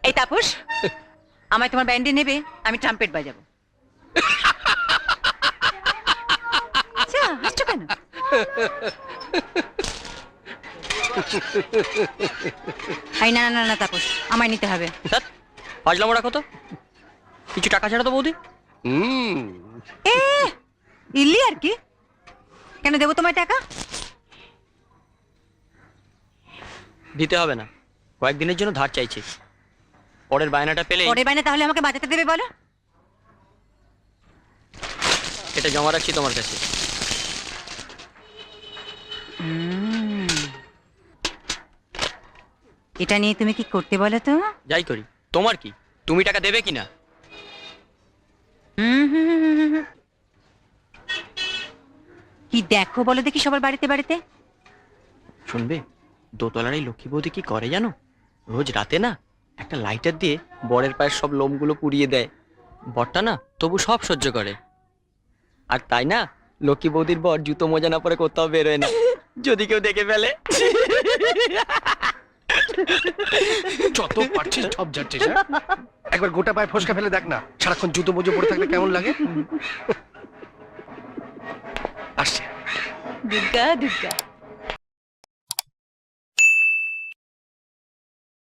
এই তাপস, আমায় তোমার ব্যান্ডে নেবে, আমি ট্রাম্পেট বাজাবো। আচ্ছা, হাসছো কেন? এই না না না তাপস, আমায় নিতে হবে। ফাজলামো রাখো তো, কিছু টাকা ছাড়া তো বৌদি। এ ইল্লি আর কি, কেন দেবো তোমায় টাকা? দিতে হবে না, কয়েকদিনের জন্য ধার চাইছি। পরের বায়নাটা পেলে পরের বাইনে তাহলে আমাকে বাজাতে দেবে বলো। এটা জমা রাখছি তোমার কাছে। এটা নিয়ে তুমি কি করতে বলো তো? যাই করি, তোমার কি? তুমি টাকা দেবে কিনা? কি দেখো বলো দেখি সবার বাড়িতে বাড়িতে? শুনবে, দোতলার এই লক্ষ্মী বৌদি কি করে জানো? রোজ রাতে না একটা লাইটার দিয়ে বরের পায়ের সব লোমগুলো পুড়িয়ে দেয়। বরটা না তবু সব সহ্য করে। আর তাই না লক্ষ্মী বৌদির বর জুতো মোজা না পরে কোথাও বেরোয় না, যদি কেউ দেখে ফেলে। যত পারছিস সব যাচ্ছিস। একবার গোটা পায়ে ফসকা ফেলে দেখ না, সারাক্ষণ জুতো মোজো পরে থাকলে কেমন লাগে। আসছে দুর্গা দুর্গা।